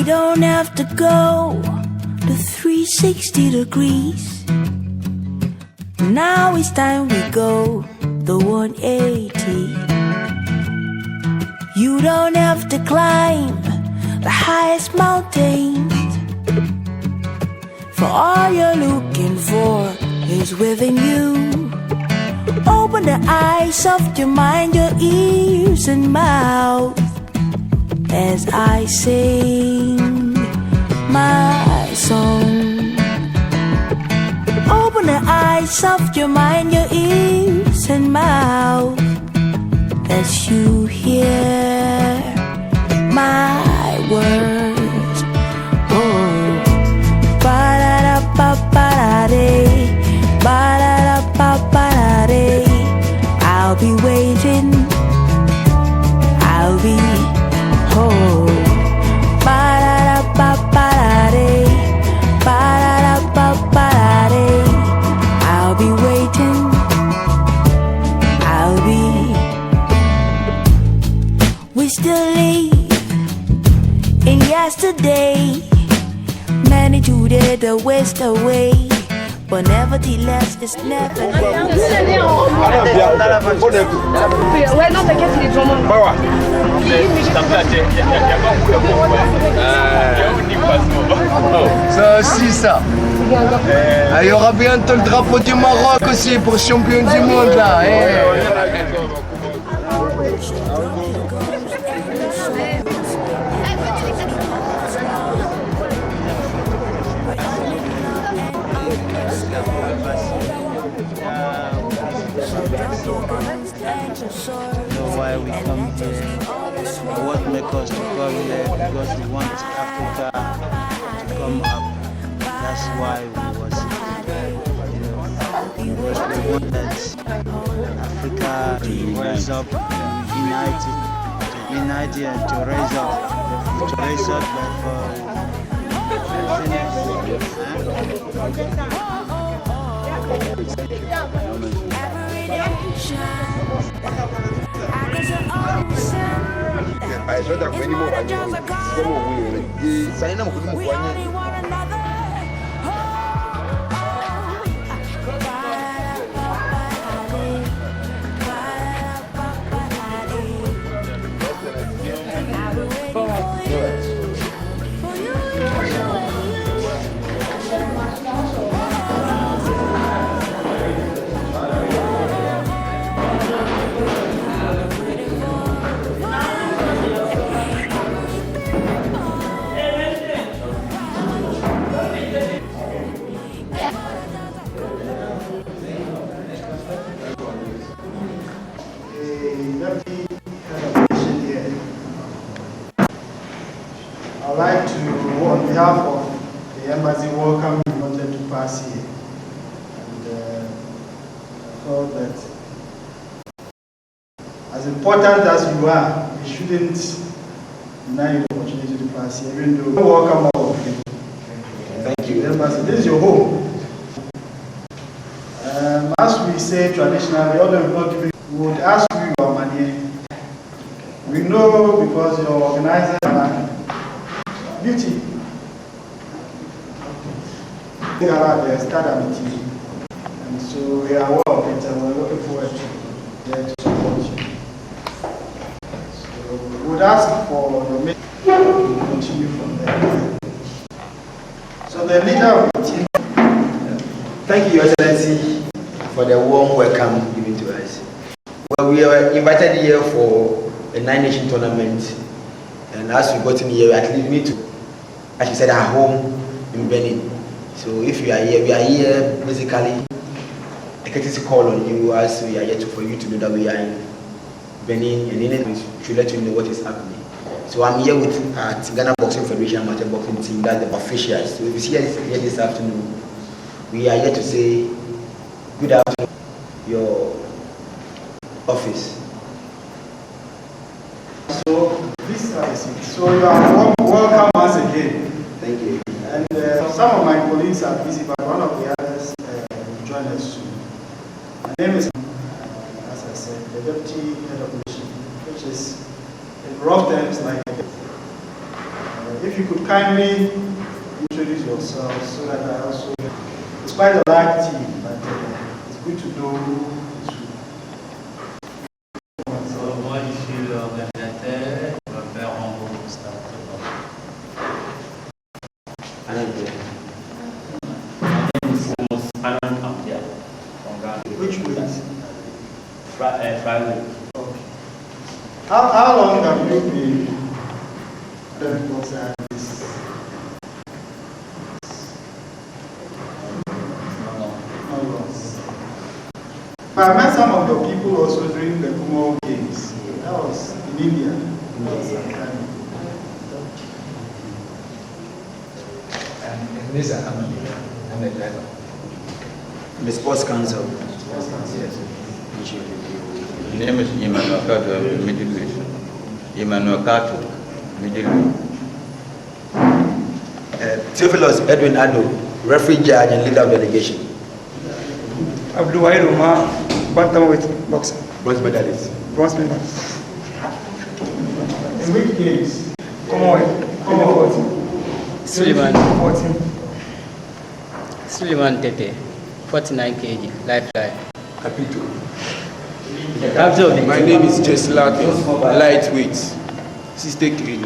don't have to go to 360 degrees. Now it's time we go the 180. You don't have to climb the highest mountains, for all you're looking for is within you. Open the eyes of your mind, your ears and mouth, as I sing my song. Open the eyes of your mind, your ears and mouth, as you hear my words. Oh, ba-da-da-ba-ba-da-day, ba-da-da-ba-ba-da-day. I'll be waiting, I'll be home. Ba-da-da-ba-ba-da-day, ba-da-da-ba-ba-da-day. I'll be waiting, I'll be. We still live in yesterday. Many today the waste away, but nevertheless it's never. Ouais, non, t'inquiète, il est devant moi. Ça aussi, ça. Il y aura bientôt le drapeau du Maroc aussi pour champion du monde là. Know why we come here, what makes us to come here, because we want Africa to come up. That's why we was here, because we want that Africa to rise up, unite and to raise up I'd like to, on behalf of the embassy, welcome you wanted to pass here. And I thought that as important as you are, we shouldn't deny you the opportunity to pass here, even though welcome all of you. Thank you. The embassy, this is your home. As we say traditionally, although we're not giving, we would ask you your money. We know because your organizer beauty. They are at the start of the TV. And so we are aware of it and we're looking forward to there to support you. So we would ask for your meeting to continue from there. So the leader of the team. Thank you, Your Excellency, for the warm welcome given to us. Well, we are invited here for a 9-nation tournament. And as we got in here, at least we need to, as you said, our home in Benin. So if you are here, we are here basically a courtesy call on you, as we are here for you to know that we are in Benin, and then we should let you know what is happening. So I'm here with Ghana Boxing Federation amateur boxing team, that's the officials. So if you see us here this afternoon, we are here to say good afternoon, your office. So this is it. So you are welcome once again. Thank you. And some of my colleagues are busy, but one of the others will join us soon. My name is, as I said, the Deputy Head of Mission, which is in rough terms like if you could kindly introduce yourselves so that I also, it's quite a large team, but it's good to know who is who. Moi, je suis l'organisateur, je vais faire un gros start. Which weeks? Friday. How long have you been the boxer at this? Not long. But I met some of the people also during the Kumo Games. That was in India. That was some time ago. And this is I'm the driver. The sports council. Yes. My name is Emmanuel Kato, Middle East. Emmanuel Kato, Middle East. Theophilus Edwin Ado, referee judge and leader of delegation. Abdulwahid Umar, bantamweight boxer, Bronze medalist. bronze medalist. In which games? Commonwealth, 14. Suleiman 14. Suleiman Tete, 49 kg, lifeline. Capito. Absorb. My name is Jesse Latin, lightweight, 60 kg.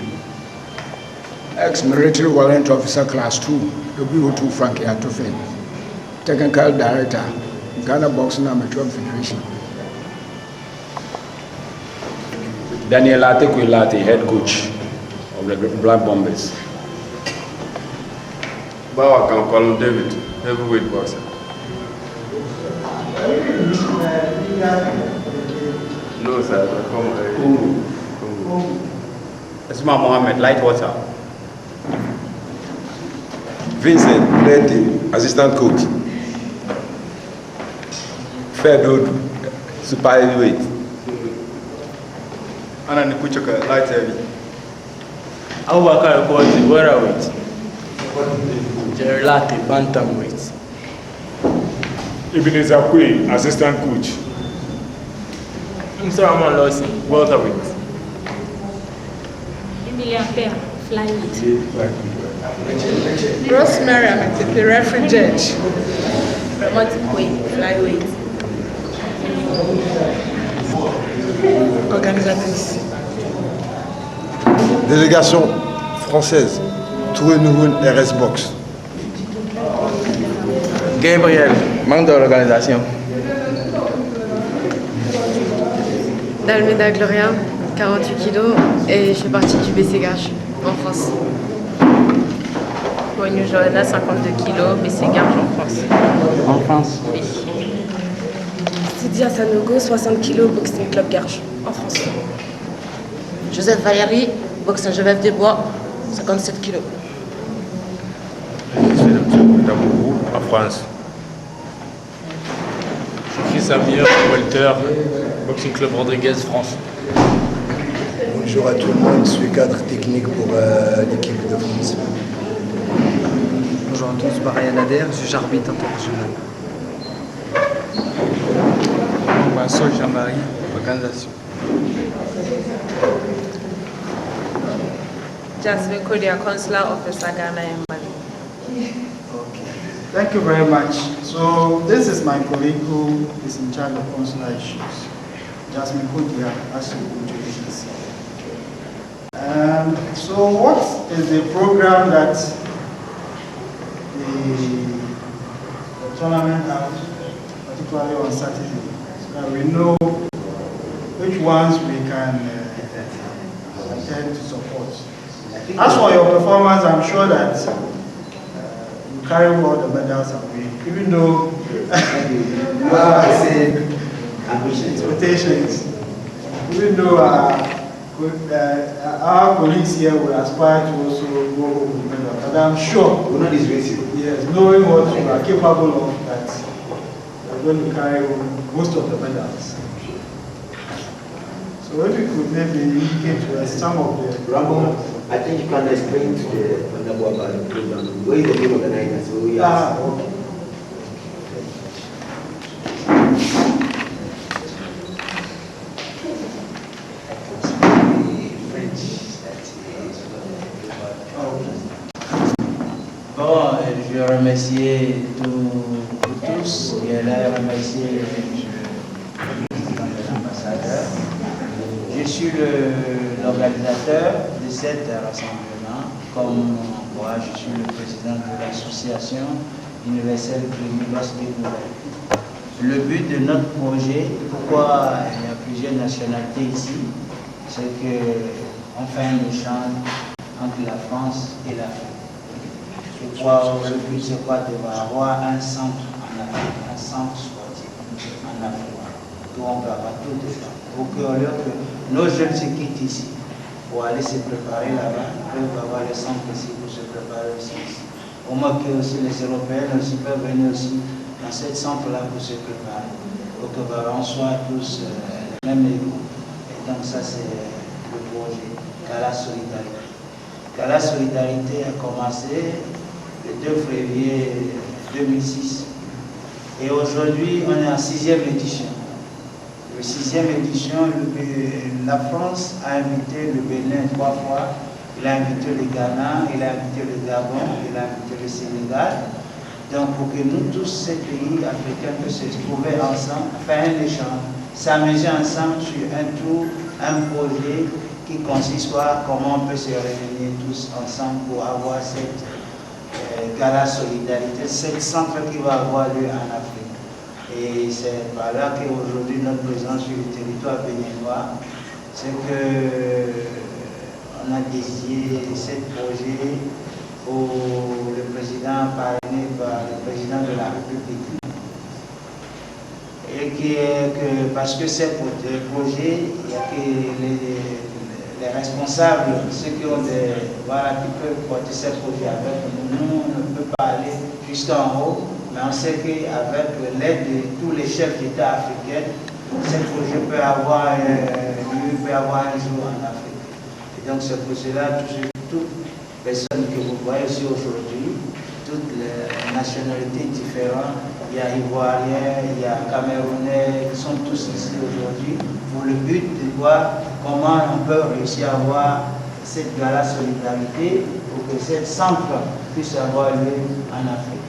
Ex-military warrant officer class 2, WO2 Frankie Atofen, technical director, Ghana Boxing Amateur Federation. Daniel Atekwilate, head coach of the Black Bombers. Bawa Colin David, heavyweight boxer. No, sir. Asma Mohammed, light water. Vincent Leti, assistant coach. Fedod, super heavyweight. Anna Nikuchoka, light heavy. Abubakar Kwasi, welterweight. Jerry Latte, bantamweight. Ebenezer Kwe, assistant coach. Msaraman Lawson, welterweight. Emilia Fair, flyweight. Rosemary Ametete, referee judge. Ramati flyweight. Organisatrice. Délégation française, Touré Nouhoun RS Box. Gabriel, membre de l'organisation. Dalmeda Gloria, 48 kg, et je fais partie du BC Garge en France. Wagner Johanna, 52 kg, BC Garge en France. En France. Oui. Sidia Sanogo, 60 kg, Boxing Club Garge en France. Joseph Valéry, boxe Saint-Geneviève des Bois, 57 kg. Damourou, en France. Sophie Samir, welter, Boxing Club Rodriguez, France. Bonjour à tout le monde, je suis cadre technique pour l'équipe de France. Bonjour à tous, Brian Adair, je suis arbitre international. Vincent Jean-Marie, organisation. Jasmine Kodia, Consular Officer, Ghana and Mali. Okay. Thank you very much. So this is my colleague who is in charge of consular issues, Jasmine Kodia, as you introduced yourself. So what is the program that the tournament has, particularly on Saturday, so that we know which ones we can attend to support? As for your performance, I'm sure that you carry all the medals away, even though expectations, even though our colleagues here will aspire to also go home with medals. But I'm sure, We're not disgraceful. yes, knowing what you are capable of, that you're going to carry home most of the medals. So if you could maybe indicate to us some of the Ramon, I think you can explain to the Honorable about the program. What is the name of the night? So we ask. okay. Bon, je veux remercier tous. Je vais remercier le président de l'ambassadeur. Je suis l'organisateur de cet rassemblement. Comme moi, je suis le président de l'association universelle Crémilos des Nouvelles. Le but de notre projet, pourquoi il y a plusieurs nationalités ici, c'est qu'on fait un échange entre la France et l'Afrique. Je crois que le but c'est quoi? D'avoir un centre en Afrique, un centre sportif en Afrique, où on peut avoir tout de temps. Pour que nos jeunes se quittent ici, pour aller se préparer là-bas, ils peuvent avoir le centre ici pour se préparer aussi ici. Au moins que aussi les Européens aussi peuvent venir aussi dans ce centre-là pour se préparer, pour que on soit tous le même niveau. Et donc ça c'est le projet Gala Solidarité. Gala Solidarité a commencé le 2 février 2006 et aujourd'hui on est en 6e édition. Le 6e édition, la France a invité le Bénin 3 fois, il a invité le Ghana, il a invité le Gabon, il a invité le Sénégal. Donc pour que nous tous ces pays africains puissent se trouver ensemble, faire un échange, s'amuser ensemble sur un tour, un projet qui consiste à comment on peut se réunir tous ensemble pour avoir cette Gala Solidarité, cet centre qui va avoir lieu en Afrique. Et c'est par là qu'aujourd'hui notre présence sur le territoire béninois, c'est qu'on a dédié ce projet au le président parrainé par le président de la République. Et parce que c'est pour le projet, il y a que les responsables, ceux qui ont qui peuvent porter ce projet avec nous, on ne peut pas aller jusqu'en haut, mais on sait qu'avec l'aide de tous les chefs d'État africains, ce projet peut avoir un jour en Afrique. Et donc c'est pour cela toutes les personnes que vous voyez aussi aujourd'hui, toutes les nationalités différentes, il y a Ivoiriens, il y a Camerounais, qui sont tous ici aujourd'hui, pour le but de voir comment on peut réussir à avoir cette Gala Solidarité pour que ce centre puisse avoir lieu en Afrique.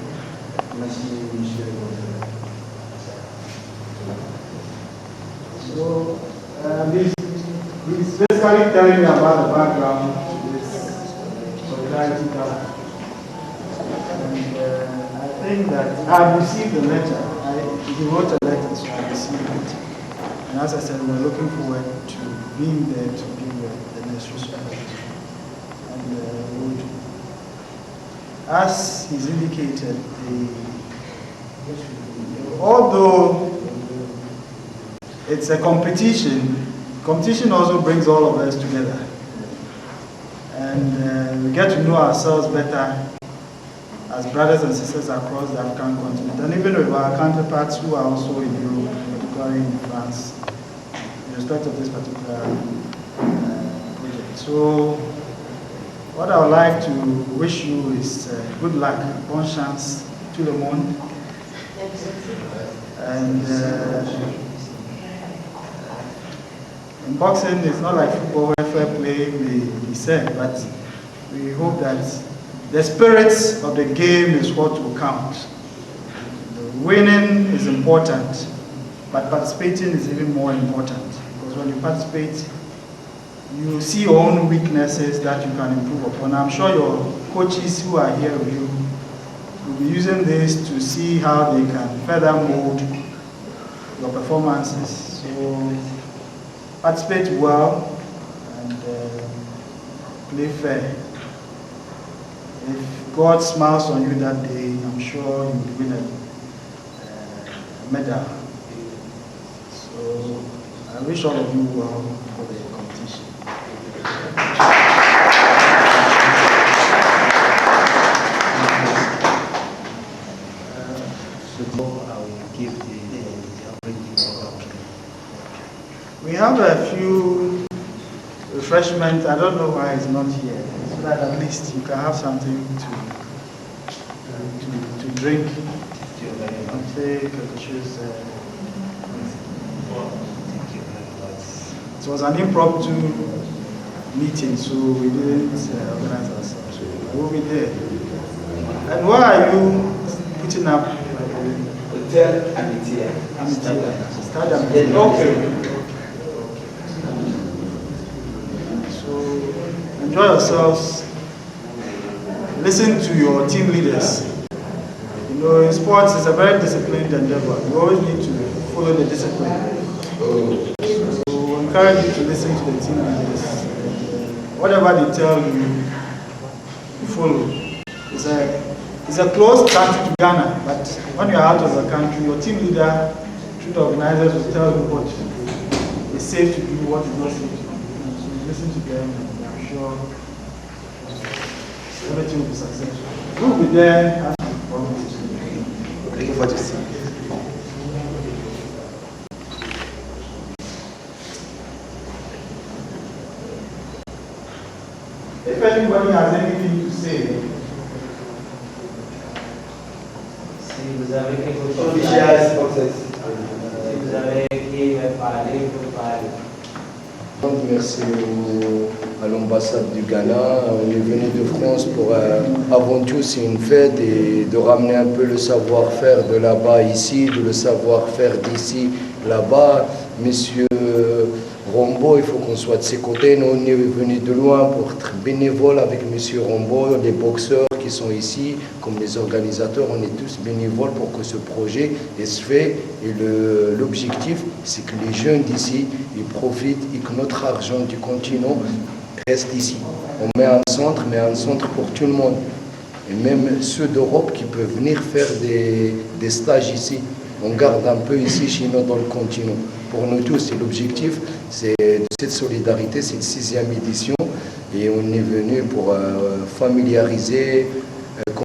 Merci, monsieur le So, he's basically telling me about the background to this Solidarity Gala. And I think that I received the letter. He wrote a letter, so I received it. And as I said, we're looking forward to being there to give the necessary support. And as he's indicated, although it's a competition also brings all of us together. And we get to know ourselves better as brothers and sisters across the African continent, and even with our counterparts who are also in Europe, particularly in France, in respect of this particular project. So, what I would like to wish you is good luck, bon chance, tout le monde. And in boxing, it's not like football where fair play may be said, but we hope that the spirits of the game is what will count. Winning is important, but participating is even more important, because when you participate, you see your own weaknesses that you can improve upon. I'm sure your coaches who are here with you will be using this to see how they can further mold your performances. So participate well and play fair. If God smiles on you that day, I'm sure you will win a medal. So I wish all of you well for the competition. We have a few refreshments. I don't know why it's not here, so that at least you can have something to drink. And take choose. It was an impromptu meeting, so we didn't organize ourselves. We'll be there. And where are you putting up? Hotel Amitia. Stade Amitia. Okay. So enjoy yourselves. Listen to your team leaders. You know, in sports, it's a very disciplined endeavor. You always need to follow the discipline. So encourage you to listen to the team leaders. Whatever they tell you, you follow. It's a close country to Ghana, but when you're out of the country, your team leader, through the organizers, will tell you what is safe to do, what is not safe to do. So you listen to them, and I'm sure everything will be successful. We'll be there. Looking forward to seeing you. If anybody has anything to say, si vous avez quelque chose si vous avez qui veut parler, vous parlez. Merci à l'ambassade du Ghana. On est venu de France pour, avant tout, c'est une fête et de ramener un peu le savoir-faire de là-bas ici, de le savoir-faire d'ici là-bas. Monsieur Rombo, il faut qu'on soit de ses côtés. Nous, on est venus de loin pour être bénévoles avec Monsieur Rombo, les boxeurs qui sont ici, comme les organisateurs, on est tous bénévoles pour que ce projet se fait. Et l'objectif, c'est que les jeunes d'ici, ils profitent et que notre argent du continent reste ici. On met un centre, mais un centre pour tout le monde. Et même ceux d'Europe qui peuvent venir faire des stages ici. On garde un peu ici chez nous dans le continent. Pour nous tous, c'est l'objectif, c'est cette solidarité, cette 6e édition. Et on est venu pour familiariser,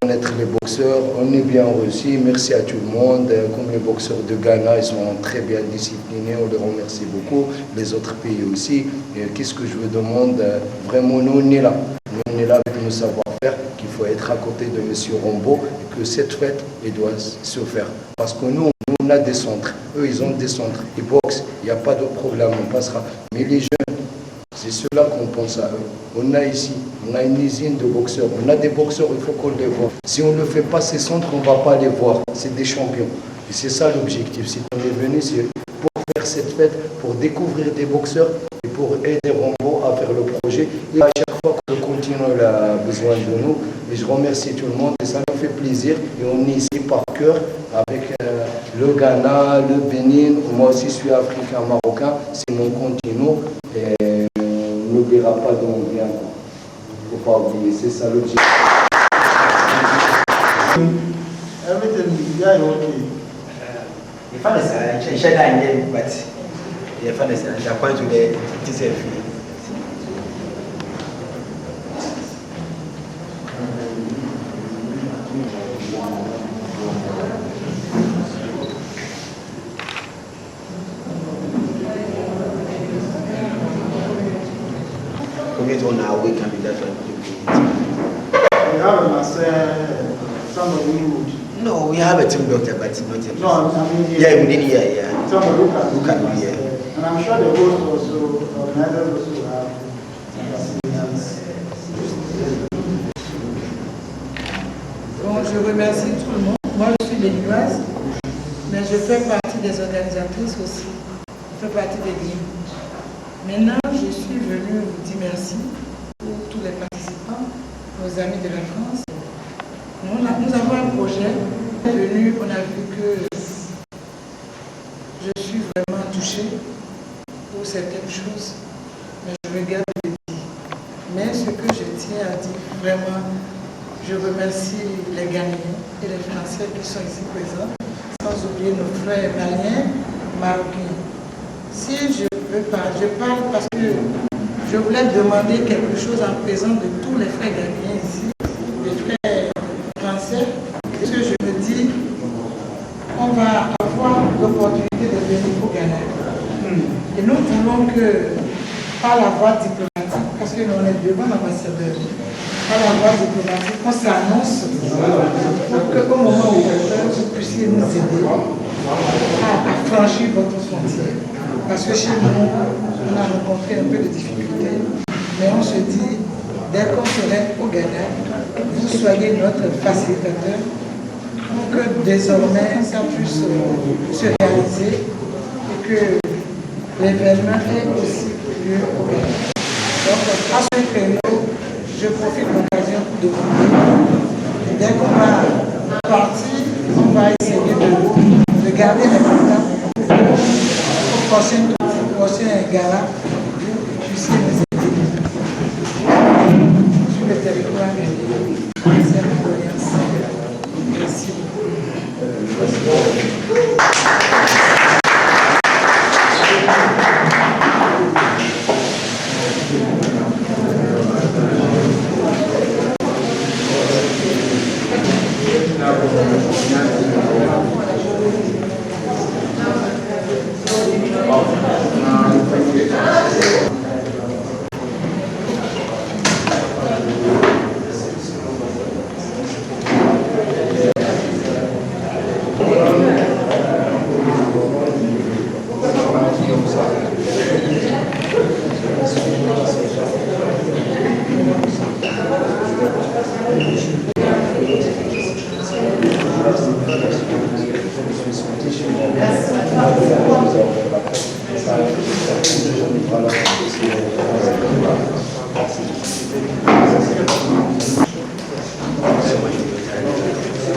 connaître les boxeurs. On est bien reçus, merci à tout le monde. Comme les boxeurs de Ghana, ils sont très bien disciplinés, on les remercie beaucoup. Les autres pays aussi. Et qu'est-ce que je vous demande? Vraiment, nous on est là. Nous on est là avec nos savoir-faire, qu'il faut être à côté de M. Rombo et que cette fête, elle doit se faire. Parce que nous, on a des centres. Eux, ils ont des centres. Ils boxent, il n'y a pas de problème, on passera. Mais les jeunes, c'est cela qu'on pense à eux. On a ici, on a une usine de boxeurs. On a des boxeurs, il faut qu'on les voit. Si on ne fait pas ces centres, on ne va pas les voir. C'est des champions. Et c'est ça l'objectif. Si on est venu, c'est pour faire cette fête, pour découvrir des boxeurs et pour aider Rombo à faire le projet. Et à chaque fois que le continent a besoin de nous, et je remercie tout le monde et ça nous fait plaisir. Et on est ici par cœur avec le Ghana, le Bénin. Moi aussi, je suis africain, marocain. C'est mon continent. Et on n'oubliera pas d'où on vient. Il ne faut pas oublier, c'est ça l'objectif. Everything, yeah, okay. The fun is I share that again, but the fun is I point to the TCF. On our way can be that one. We have a master, somebody who would. No, we have a team doctor, but not a. No, I mean, yeah, within here, yeah. Somebody who can do here. And I'm sure the host also, organizers also have. Bon, je remercie tout le monde. Moi, je suis béninoise, mais je fais partie des organisatrices aussi. Je fais partie des GIM. Maintenant, je suis venue vous dire merci pour tous les participants, nos amis de la France. Nous avons un projet. On est venu, on a vu que je suis vraiment touchée pour certaines choses, mais je regarde le dire. Mais ce que je tiens à dire, vraiment, je remercie les Ghanéens et les Français qui sont ici présents, sans oublier nos frères maliens, marocains. Si je parle parce que je voulais demander quelque chose en présence de tous les frères ghanéens ici, les frères français, parce que je me dis, on va avoir l'opportunité de venir au Ghana. Et nous voulons que, par la voie diplomatique, parce que nous on est devant l'ambassadeur, par la voie diplomatique, on s'annonce pour qu'au moment où vous puissiez nous aider à franchir votre frontière. Parce que chez nous, on a rencontré un peu de difficultés, mais on se dit, dès qu'on serait au Ghana, vous soyez notre facilitateur pour que désormais ça puisse se réaliser et que l'événement ait aussi lieu au Ghana. Donc, à ce créneau, je profite de l'occasion pour demander, dès qu'on va partir, on va essayer de garder les contacts au prochain gala pour que vous puissiez nous aider sur le territoire ghanéen. C'est une croyance. Merci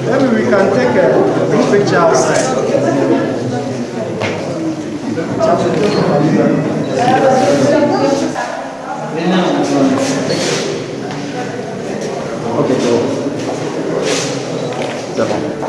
Maybe we can take a big picture outside. Okay, go.